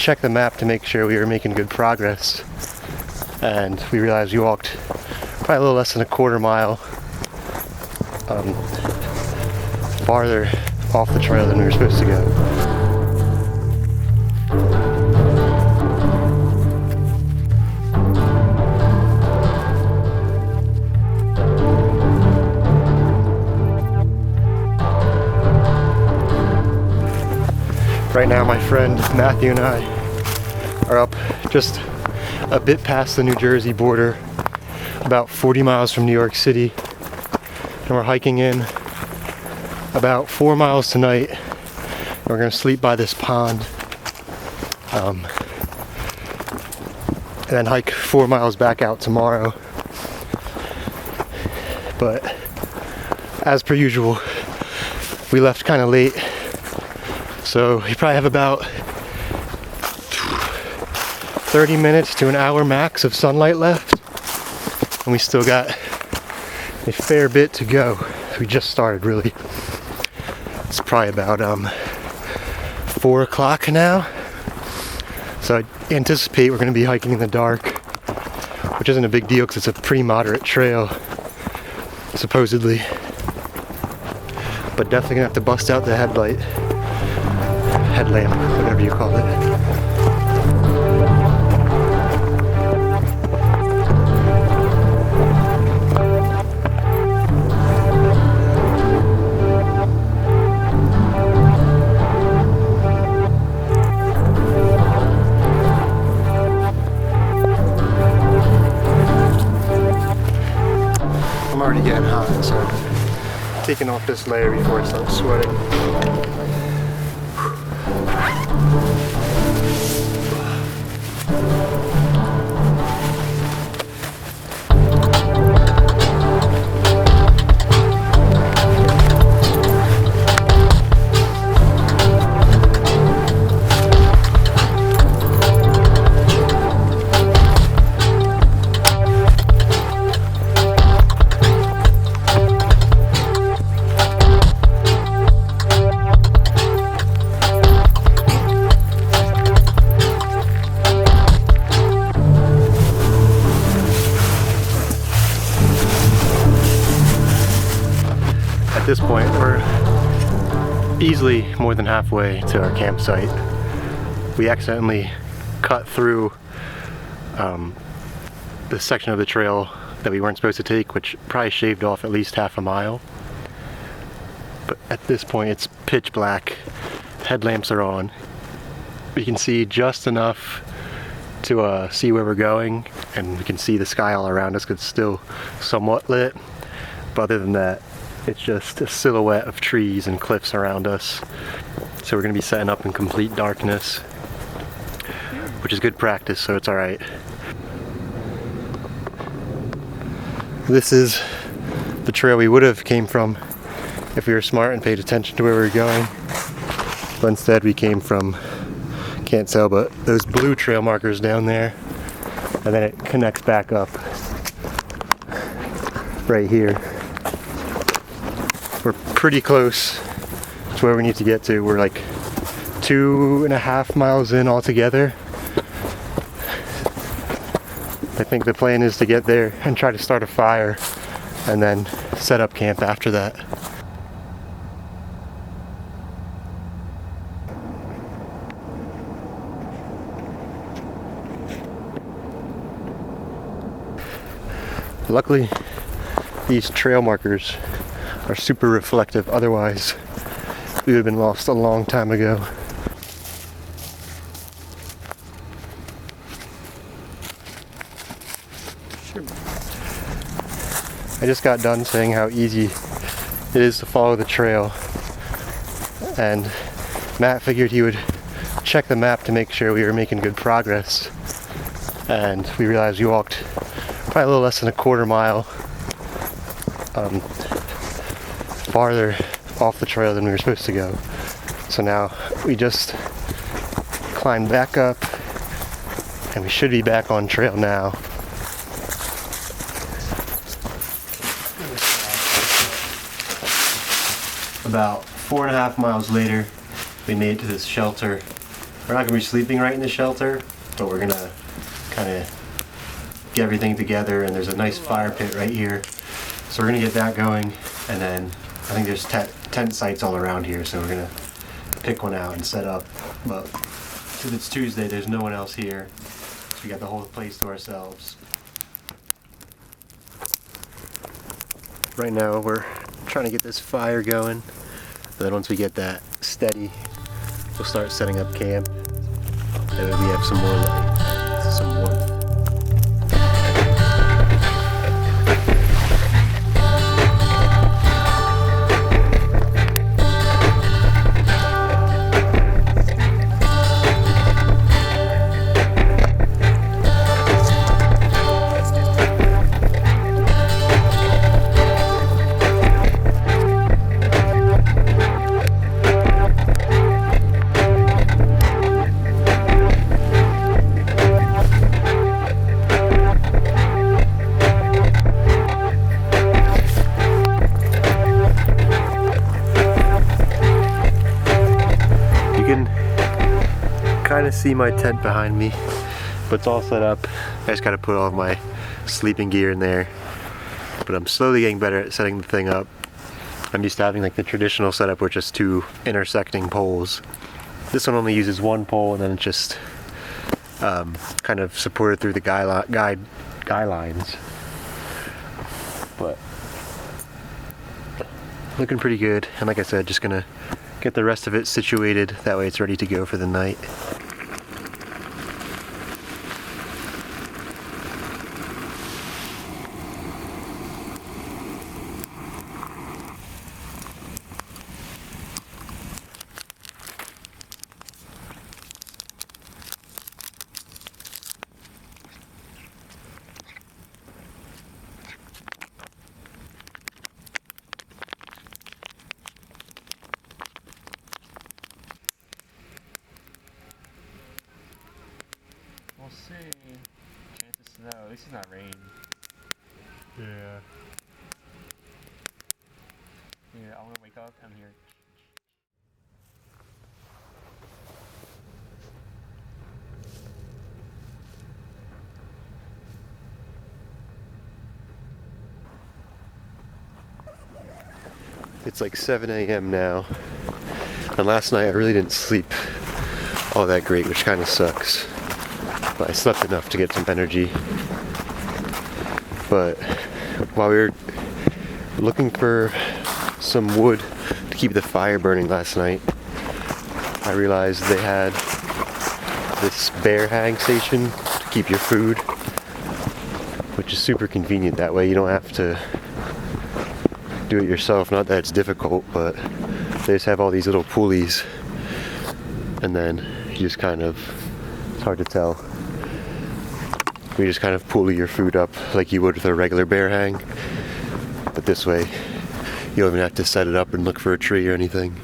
check the map to make sure we were making good progress, and we realized we walked probably a little less than a quarter mile farther off the trail than we were supposed to go. Right now my friend Matthew and I are up just a bit past the New Jersey border, about 40 miles from New York City, and we're hiking in about 4 miles tonight. We're gonna sleep by this pond and then hike 4 miles back out tomorrow. But as per usual, we left kind of late. So we probably have about 30 minutes to an hour max of sunlight left, and we still got a fair bit to go. We just started, really. It's probably about 4 o'clock now, so I anticipate we're going to be hiking in the dark, which isn't a big deal because it's a pretty moderate trail, supposedly. But definitely gonna have to bust out the headlamp, whatever you call it. I'm already getting hot, so I'm taking off this layer before I start sweating. At this point, we're easily more than halfway to our campsite. We accidentally cut through the section of the trail that we weren't supposed to take, which probably shaved off at least half a mile. But at this point, it's pitch black. Headlamps are on. We can see just enough to see where we're going, and we can see the sky all around us because it's still somewhat lit. But other than that, it's just a silhouette of trees and cliffs around us. So we're gonna be setting up in complete darkness, which is good practice, so it's all right. This is the trail we would have came from if we were smart and paid attention to where we were going. But instead we came from, can't tell, but those blue trail markers down there, and then it connects back up right here. We're pretty close to where we need to get to. We're like 2.5 miles in altogether. I think the plan is to get there and try to start a fire and then set up camp after that. Luckily, these trail markers are super reflective, otherwise we would have been lost a long time ago. I just got done saying how easy it is to follow the trail, and Matt figured he would check the map to make sure we were making good progress, and we realized we walked probably a little less than a quarter mile farther off the trail than we were supposed to go. So now we just climbed back up and we should be back on trail now. About 4.5 miles later, we made it to this shelter We're not gonna be sleeping right in the shelter, but we're gonna kind of get everything together, and there's a nice fire pit right here. So we're gonna get that going, and then I think there's tent sites all around here, so we're gonna pick one out and set up. But since it's Tuesday, there's no one else here, so we got the whole place to ourselves. Right now we're trying to get this fire going. Then once we get that steady, we'll start setting up camp. That way we have some more light, some warmth. Kind of see my tent behind me, but it's all set up. I just gotta put all of my sleeping gear in there, but I'm slowly getting better at setting the thing up. I'm used to having like the traditional setup where it's just two intersecting poles. This one only uses one pole, and then it's just kind of supported through the guy lines. But looking pretty good, and like I said, just gonna get the rest of it situated, that way it's ready to go for the night. We'll see. Chance of snow. At least it's not rain. Yeah. Yeah, I want to wake up. I'm here. It's like 7 a.m. now, and last night I really didn't sleep all that great, which kind of sucks. But I slept enough to get some energy. But while we were looking for some wood to keep the fire burning last night, I realized they had this bear hang station to keep your food, which is super convenient. That way you don't have to do it yourself. Not that it's difficult, but they just have all these little pulleys, and then you just kind of, it's hard to tell, you just kind of pulley your food up like you would with a regular bear hang, but this way you don't even have to set it up and look for a tree or anything.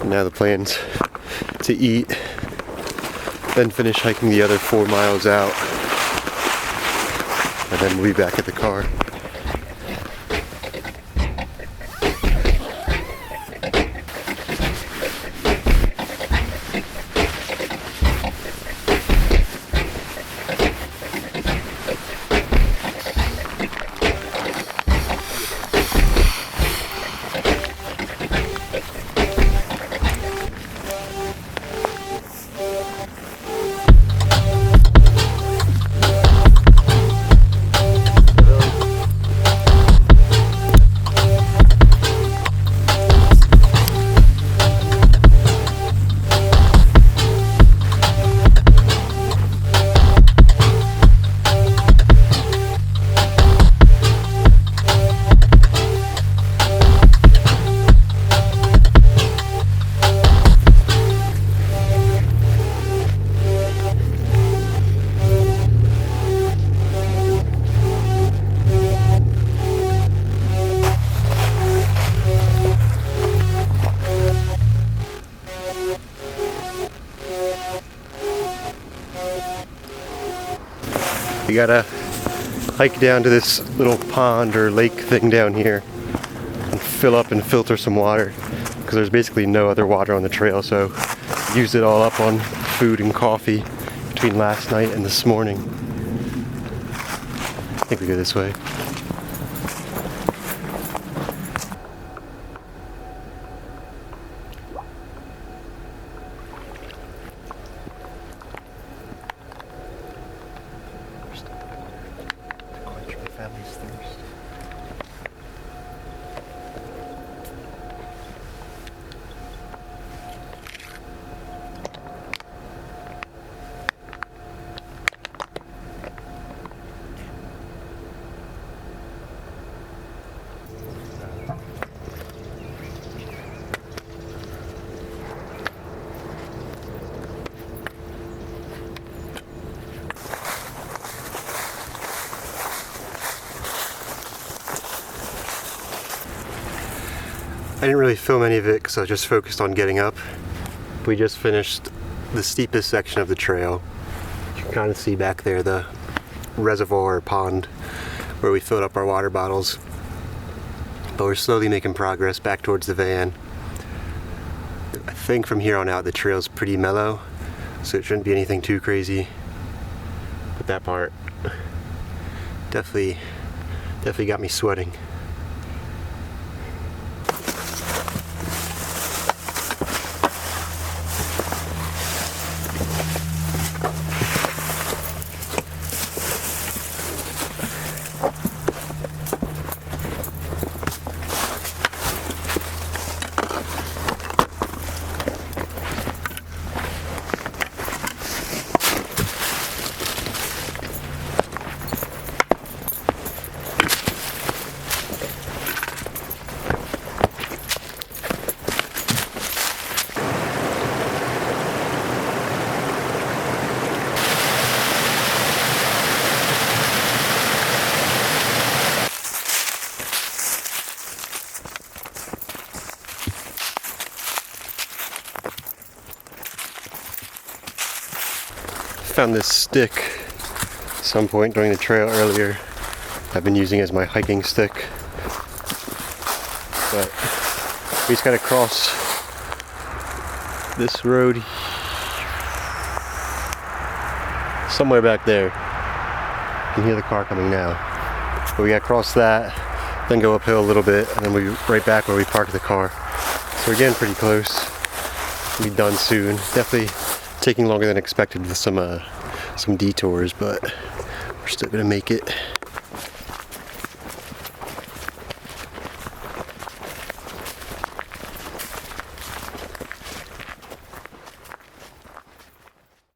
Now the plan's to eat, then finish hiking the other 4 miles out, and then we'll be back at the car. We gotta hike down to this little pond or lake thing down here and fill up and filter some water because there's basically no other water on the trail, so used it all up on food and coffee between last night and this morning. I think we go this way. Family's thirst. I didn't really film any of it because I was just focused on getting up. We just finished the steepest section of the trail. You can kind of see back there the reservoir or pond where we filled up our water bottles. But we're slowly making progress back towards the van. I think from here on out the trail's pretty mellow, so it shouldn't be anything too crazy. But that part definitely got me sweating. Found this stick at some point during the trail earlier. I've been using it as my hiking stick. But we just gotta cross this road somewhere back there. You can hear the car coming now. But we gotta cross that, then go uphill a little bit, and then we'll be right back where we parked the car. So we're getting pretty close. We'll be done soon. Definitely taking longer than expected with some detours, but we're still gonna make it.